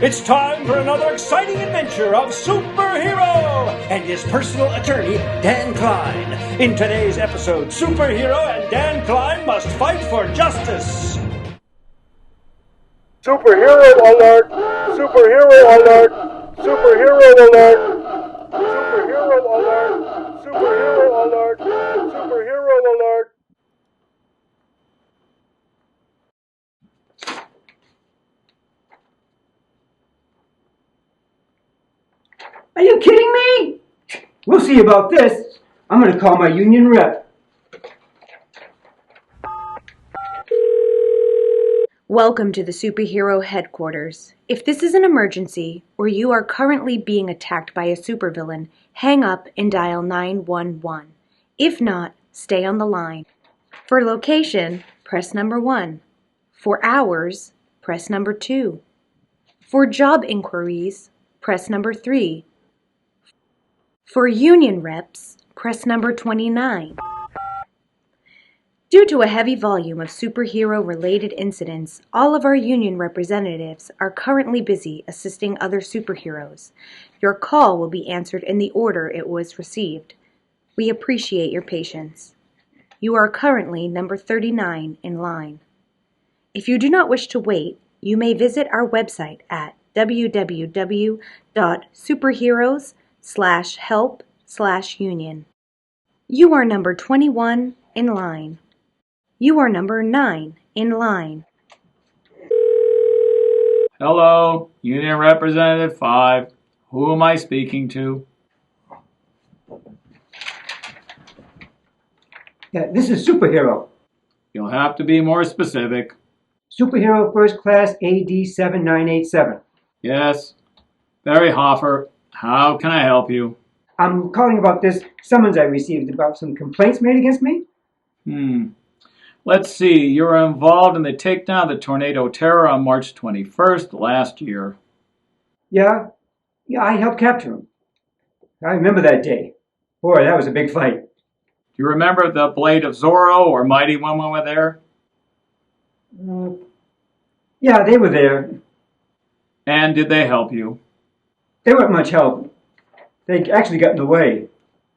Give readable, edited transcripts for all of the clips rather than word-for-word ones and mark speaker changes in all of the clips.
Speaker 1: It's time for another exciting adventure of Superhero and his personal attorney, Dan Klein. In today's episode, Superhero and Dan Klein must fight for justice.
Speaker 2: Superhero alert! Superhero alert! Superhero alert! Superhero alert! Superhero alert! Superhero alert!
Speaker 3: Are you kidding me? We'll see about this. I'm going to call my union rep.
Speaker 4: Welcome to the Superhero Headquarters. If this is an emergency, or you are currently being attacked by a supervillain, hang up and dial 911. If not, stay on the line. For location, press number 1. For hours, press number 2. For job inquiries, press number 3. For union reps, press number 29. Due to a heavy volume of superhero-related incidents, all of our union representatives are currently busy assisting other superheroes. Your call will be answered in the order it was received. We appreciate your patience. You are currently number 39 in line. If you do not wish to wait, you may visit our website at www.superheroes.help/union. You are number 21 in line. You are number 9 in line.
Speaker 5: Hello, Union Representative 5. Who am I speaking to?
Speaker 3: Yeah, this is Superhero.
Speaker 5: You'll have to be more specific.
Speaker 3: Superhero First Class AD 7987.
Speaker 5: Yes. Barry Hoffer, how can I help you?
Speaker 3: I'm calling about this summons I received about some complaints made against me.
Speaker 5: Let's see, you were involved in the takedown of the tornado terror on March 21st last year.
Speaker 3: Yeah, I helped capture him. I remember that day. Boy, that was a big fight.
Speaker 5: Do you remember the Blade of Zorro or Mighty Woman were there?
Speaker 3: Yeah, they were there.
Speaker 5: And did they help you?
Speaker 3: They weren't much help. They actually got in the way.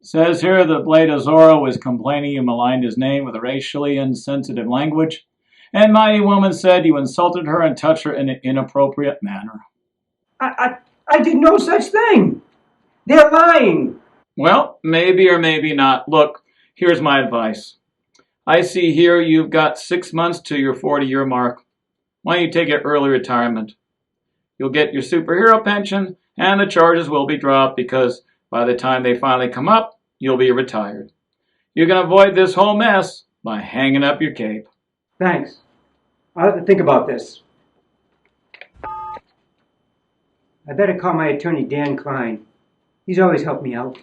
Speaker 5: Says here the Blade of Zorro was complaining you maligned his name with racially insensitive language, and Mighty Woman said you insulted her and touched her in an inappropriate manner.
Speaker 3: I did no such thing. They're lying.
Speaker 5: Well, maybe or maybe not. Look, here's my advice. I see here you've got 6 months to your 40-year mark. Why don't you take an early retirement? You'll get your superhero pension, and the charges will be dropped because by the time they finally come up, you'll be retired. You can avoid this whole mess by hanging up your cape.
Speaker 3: Thanks. I'll have to think about this. I better call my attorney, Dan Klein. He's always helped me out.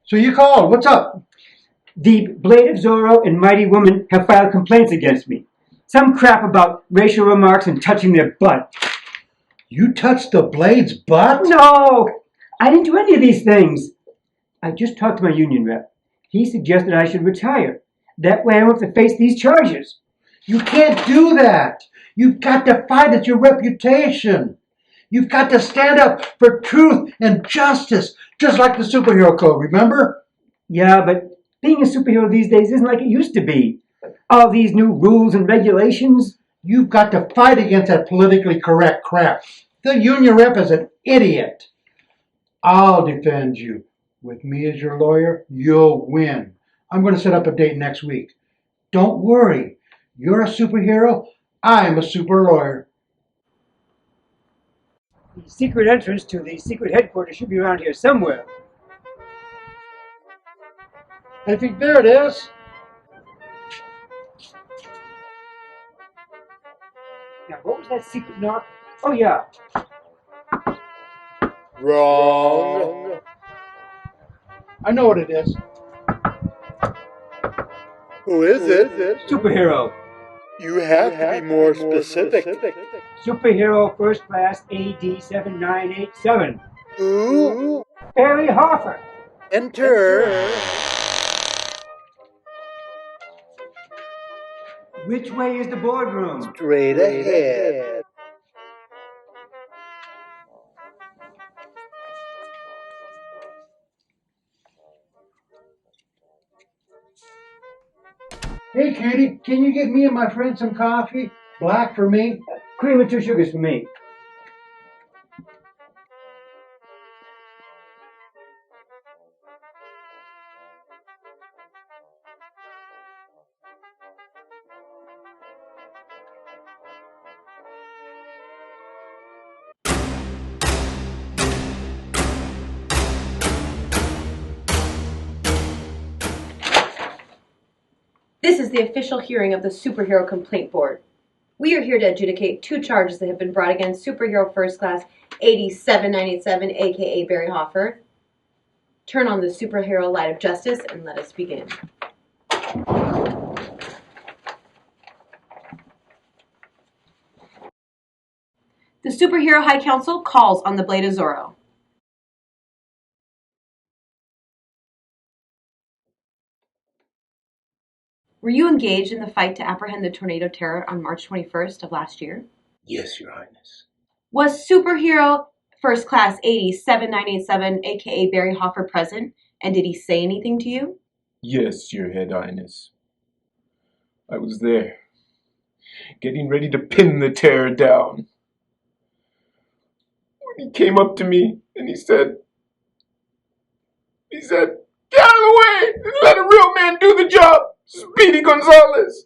Speaker 2: So you called. What's up?
Speaker 3: The Blade of Zorro and Mighty Woman have filed complaints against me. Some crap about racial remarks and touching their butt.
Speaker 2: You touched the Blade's butt?
Speaker 3: No! I didn't do any of these things. I just talked to my union rep. He suggested I should retire. That way I don't have to face these charges.
Speaker 2: You can't do that. You've got to fight at your reputation. You've got to stand up for truth and justice, just like the superhero code, remember?
Speaker 3: Yeah, but being a superhero these days isn't like it used to be. All these new rules and regulations.
Speaker 2: You've got to fight against that politically correct crap. The union rep is an idiot. I'll defend you. With me as your lawyer, you'll win. I'm going to set up a date next week. Don't worry. You're a superhero. I'm a super lawyer.
Speaker 3: The secret entrance to the secret headquarters should be around here somewhere.
Speaker 2: I think there it is.
Speaker 3: Now, what was that secret knock? Oh, yeah.
Speaker 2: Wrong. I know what it is. Who is it?
Speaker 3: Superhero.
Speaker 2: You have to be more specific.
Speaker 3: Superhero First Class AD 7987.
Speaker 2: Who?
Speaker 3: Barry Hoffer.
Speaker 2: Enter.
Speaker 3: Which way is the boardroom?
Speaker 6: Straight ahead.
Speaker 2: Hey, Katie, can you get me and my friend some coffee? Black for me.
Speaker 3: Cream and 2 sugars for me.
Speaker 4: This is the official hearing of the Superhero Complaint Board. We are here to adjudicate 2 charges that have been brought against Superhero First Class 87987, aka Barry Hoffer. Turn on the superhero light of justice and let us begin. The Superhero High Council calls on the Blade of Zorro. Were you engaged in the fight to apprehend the tornado terror on March 21st of last year?
Speaker 6: Yes, Your Highness.
Speaker 4: Was Superhero First Class 87987, aka Barry Hoffer, present, and did he say anything to you?
Speaker 7: Yes, Your Head Highness. I was there, getting ready to pin the terror down. When he came up to me and he said, get out of the way and let a real man do the job. Speedy Gonzalez.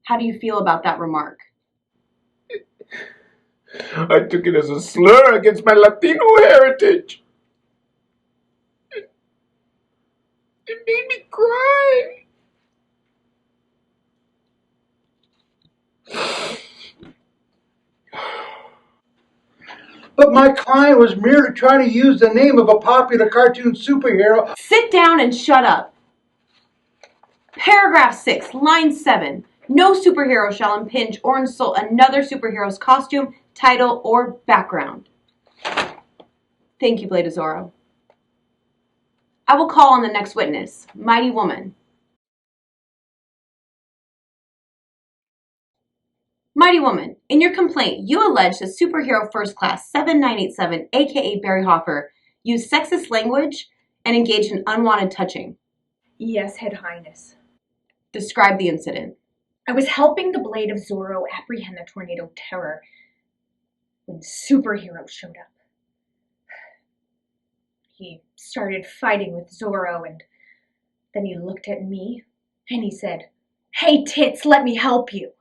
Speaker 4: How do you feel about that remark?
Speaker 7: I took it as a slur against my Latino heritage. It made me cry.
Speaker 2: But my client was merely trying to use the name of a popular cartoon superhero.
Speaker 4: Sit down and shut up. Paragraph 6, line 7. No superhero shall impinge or insult another superhero's costume, title, or background. Thank you, Blade of Zorro. I will call on the next witness, Mighty Woman. Mighty Woman, in your complaint, you allege that Superhero First Class 7987, aka Barry Hoffer, used sexist language and engaged in unwanted touching.
Speaker 8: Yes, Head Highness.
Speaker 4: Describe the incident.
Speaker 8: I was helping the Blade of Zorro apprehend the tornado terror when Superhero showed up. He started fighting with Zorro, and then he looked at me and he said, "Hey, Tits, let me help you."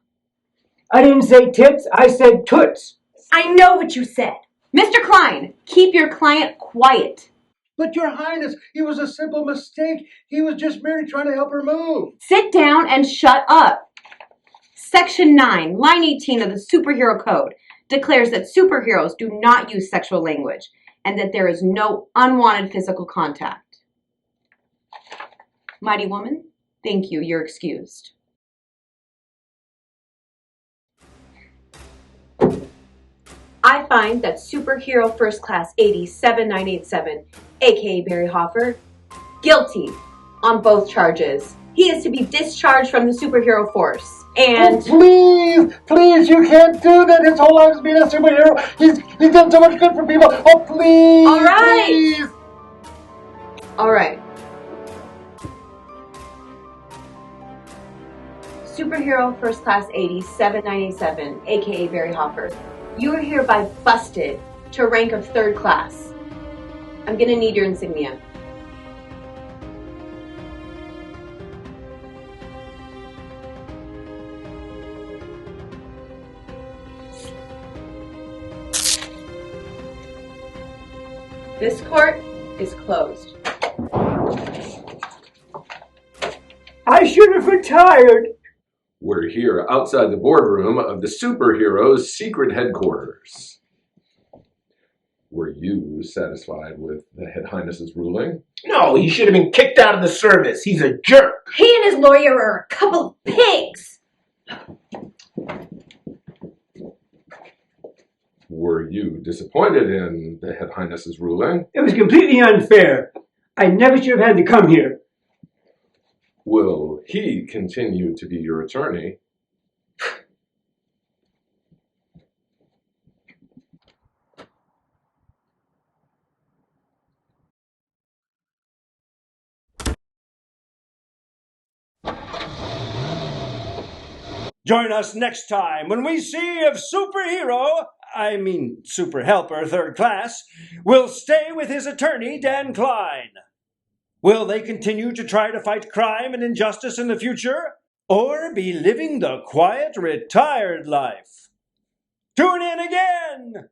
Speaker 3: I didn't say tits, I said toots.
Speaker 8: I know what you said.
Speaker 4: Mr. Klein, keep your client quiet.
Speaker 2: But Your Highness, it was a simple mistake. He was just merely trying to help her move.
Speaker 4: Sit down and shut up. Section 9, line 18 of the Superhero Code declares that superheroes do not use sexual language and that there is no unwanted physical contact. Mighty Woman, thank you. You're excused. I find that Superhero First Class 87987, aka Barry Hoffer, guilty on both charges. He is to be discharged from the superhero force. And
Speaker 2: Oh, please, you can't do that. His whole life has been a superhero. He's done so much good for people. Oh, please.
Speaker 4: All right.
Speaker 2: Please.
Speaker 4: All right. Superhero First Class 87987, aka Barry Hoffer, you are hereby busted to rank of 3rd class. I'm gonna need your insignia. This court is closed.
Speaker 3: I should have retired.
Speaker 9: We're here outside the boardroom of the superheroes' secret headquarters. Were you satisfied with the Head Highness's ruling?
Speaker 6: No, he should have been kicked out of the service. He's a jerk.
Speaker 8: He and his lawyer are a couple of pigs.
Speaker 9: Were you disappointed in the Head Highness's ruling?
Speaker 3: It was completely unfair. I never should have had to come here.
Speaker 9: Will he continue to be your attorney?
Speaker 1: Join us next time when we see if Super Helper Third Class, will stay with his attorney, Dan Klein. Will they continue to try to fight crime and injustice in the future, or be living the quiet, retired life? Tune in again!